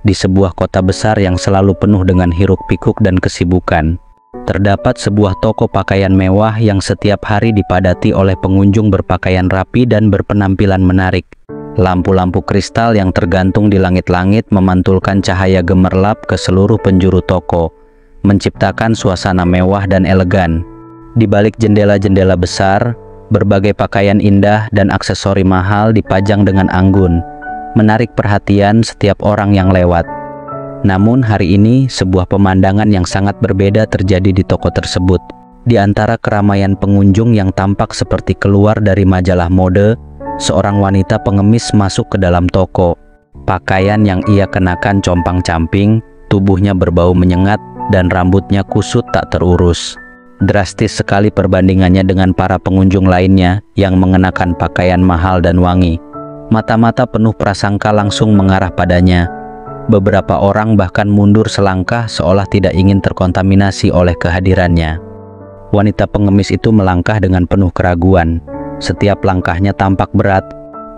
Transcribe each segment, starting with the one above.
Di sebuah kota besar yang selalu penuh dengan hiruk-pikuk dan kesibukan, terdapat sebuah toko pakaian mewah yang setiap hari dipadati oleh pengunjung berpakaian rapi dan berpenampilan menarik. Lampu-lampu kristal yang tergantung di langit-langit memantulkan cahaya gemerlap ke seluruh penjuru toko, menciptakan suasana mewah dan elegan. Di balik jendela-jendela besar, berbagai pakaian indah dan aksesori mahal dipajang dengan anggun, menarik perhatian setiap orang yang lewat. Namun hari ini, sebuah pemandangan yang sangat berbeda terjadi di toko tersebut. Di antara keramaian pengunjung yang tampak seperti keluar dari majalah mode, seorang wanita pengemis masuk ke dalam toko. Pakaian yang ia kenakan compang-camping, tubuhnya berbau menyengat, dan rambutnya kusut tak terurus. Drastis sekali perbandingannya dengan para pengunjung lainnya yang mengenakan pakaian mahal dan wangi. Mata-mata penuh prasangka langsung mengarah padanya. Beberapa orang bahkan mundur selangkah seolah tidak ingin terkontaminasi oleh kehadirannya. Wanita pengemis itu melangkah dengan penuh keraguan. Setiap langkahnya tampak berat,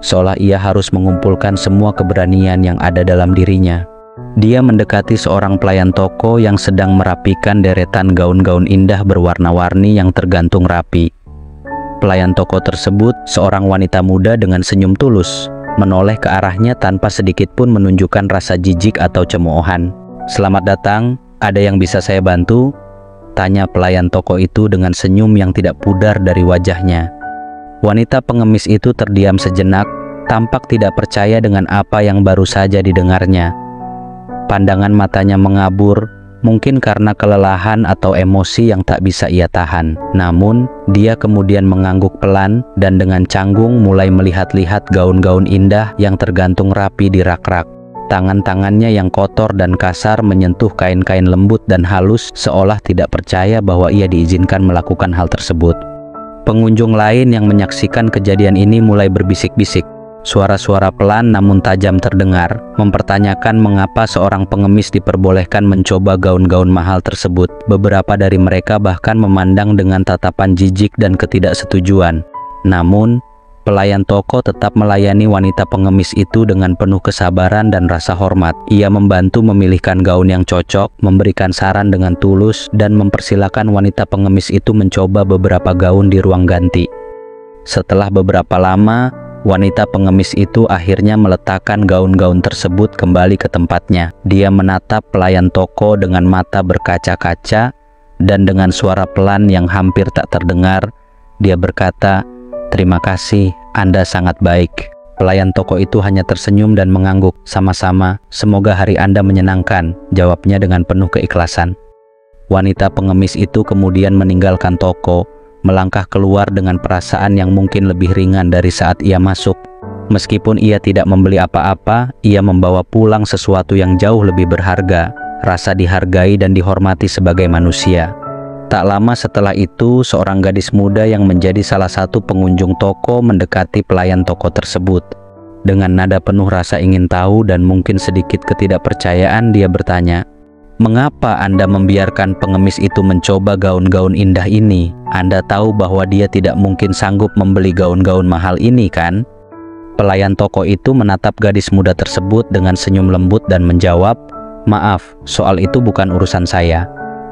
seolah ia harus mengumpulkan semua keberanian yang ada dalam dirinya. Dia mendekati seorang pelayan toko yang sedang merapikan deretan gaun-gaun indah berwarna-warni yang tergantung rapi. Pelayan toko tersebut, seorang wanita muda dengan senyum tulus, menoleh ke arahnya tanpa sedikit pun menunjukkan rasa jijik atau cemoohan. "Selamat datang, ada yang bisa saya bantu?" tanya pelayan toko itu dengan senyum yang tidak pudar dari wajahnya. Wanita pengemis itu terdiam sejenak, tampak tidak percaya dengan apa yang baru saja didengarnya. Pandangan matanya mengabur, mungkin karena kelelahan atau emosi yang tak bisa ia tahan. Namun, dia kemudian mengangguk pelan dan dengan canggung mulai melihat-lihat gaun-gaun indah yang tergantung rapi di rak-rak. Tangan-tangannya yang kotor dan kasar menyentuh kain-kain lembut dan halus seolah tidak percaya bahwa ia diizinkan melakukan hal tersebut. Pengunjung lain yang menyaksikan kejadian ini mulai berbisik-bisik. Suara-suara pelan namun tajam terdengar, mempertanyakan mengapa seorang pengemis diperbolehkan mencoba gaun-gaun mahal tersebut. Beberapa dari mereka bahkan memandang dengan tatapan jijik dan ketidaksetujuan. Namun, pelayan toko tetap melayani wanita pengemis itu dengan penuh kesabaran dan rasa hormat. Ia membantu memilihkan gaun yang cocok, memberikan saran dengan tulus, dan mempersilahkan wanita pengemis itu mencoba beberapa gaun di ruang ganti. Setelah beberapa lama, wanita pengemis itu akhirnya meletakkan gaun-gaun tersebut kembali ke tempatnya. Dia menatap pelayan toko dengan mata berkaca-kaca dan dengan suara pelan yang hampir tak terdengar, dia berkata, "Terima kasih, Anda sangat baik." Pelayan toko itu hanya tersenyum dan mengangguk. "Sama-sama, semoga hari Anda menyenangkan," jawabnya dengan penuh keikhlasan. Wanita pengemis itu kemudian meninggalkan toko, melangkah keluar dengan perasaan yang mungkin lebih ringan dari saat ia masuk. Meskipun ia tidak membeli apa-apa, ia membawa pulang sesuatu yang jauh lebih berharga, rasa dihargai dan dihormati sebagai manusia. Tak lama setelah itu, seorang gadis muda yang menjadi salah satu pengunjung toko mendekati pelayan toko tersebut. Dengan nada penuh rasa ingin tahu dan mungkin sedikit ketidakpercayaan, dia bertanya, "Mengapa Anda membiarkan pengemis itu mencoba gaun-gaun indah ini? Anda tahu bahwa dia tidak mungkin sanggup membeli gaun-gaun mahal ini, kan?" Pelayan toko itu menatap gadis muda tersebut dengan senyum lembut dan menjawab, "Maaf, soal itu bukan urusan saya.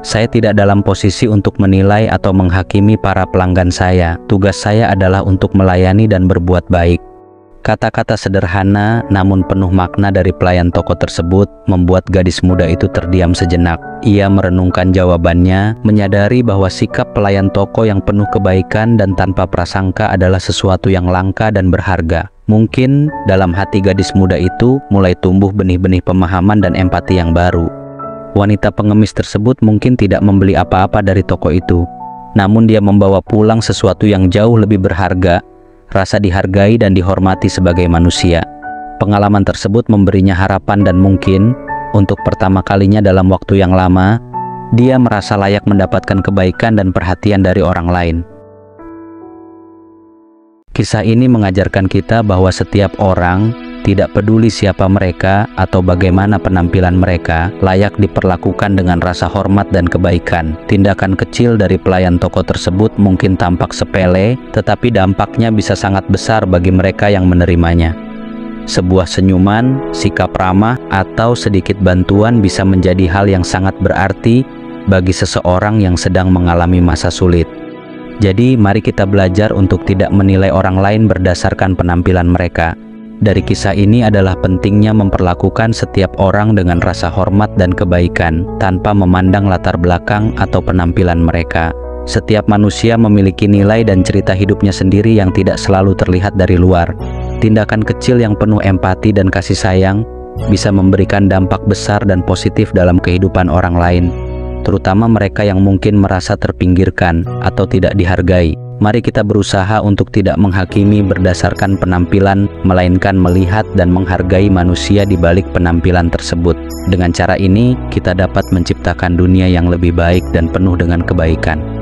Saya tidak dalam posisi untuk menilai atau menghakimi para pelanggan saya. Tugas saya adalah untuk melayani dan berbuat baik." Kata-kata sederhana namun penuh makna dari pelayan toko tersebut membuat gadis muda itu terdiam sejenak. Ia merenungkan jawabannya, menyadari bahwa sikap pelayan toko yang penuh kebaikan dan tanpa prasangka adalah sesuatu yang langka dan berharga. Mungkin dalam hati gadis muda itu mulai tumbuh benih-benih pemahaman dan empati yang baru. Wanita pengemis tersebut mungkin tidak membeli apa-apa dari toko itu, namun dia membawa pulang sesuatu yang jauh lebih berharga, rasa dihargai dan dihormati sebagai manusia. Pengalaman tersebut memberinya harapan dan mungkin, untuk pertama kalinya dalam waktu yang lama, dia merasa layak mendapatkan kebaikan dan perhatian dari orang lain. Kisah ini mengajarkan kita bahwa setiap orang, tidak peduli siapa mereka atau bagaimana penampilan mereka, layak diperlakukan dengan rasa hormat dan kebaikan. Tindakan kecil dari pelayan toko tersebut mungkin tampak sepele, tetapi dampaknya bisa sangat besar bagi mereka yang menerimanya. Sebuah senyuman, sikap ramah, atau sedikit bantuan bisa menjadi hal yang sangat berarti bagi seseorang yang sedang mengalami masa sulit. Jadi, mari kita belajar untuk tidak menilai orang lain berdasarkan penampilan mereka. Dari kisah ini adalah pentingnya memperlakukan setiap orang dengan rasa hormat dan kebaikan, tanpa memandang latar belakang atau penampilan mereka. Setiap manusia memiliki nilai dan cerita hidupnya sendiri yang tidak selalu terlihat dari luar. Tindakan kecil yang penuh empati dan kasih sayang bisa memberikan dampak besar dan positif dalam kehidupan orang lain, terutama mereka yang mungkin merasa terpinggirkan atau tidak dihargai. Mari kita berusaha untuk tidak menghakimi berdasarkan penampilan, melainkan melihat dan menghargai manusia di balik penampilan tersebut. Dengan cara ini, kita dapat menciptakan dunia yang lebih baik dan penuh dengan kebaikan.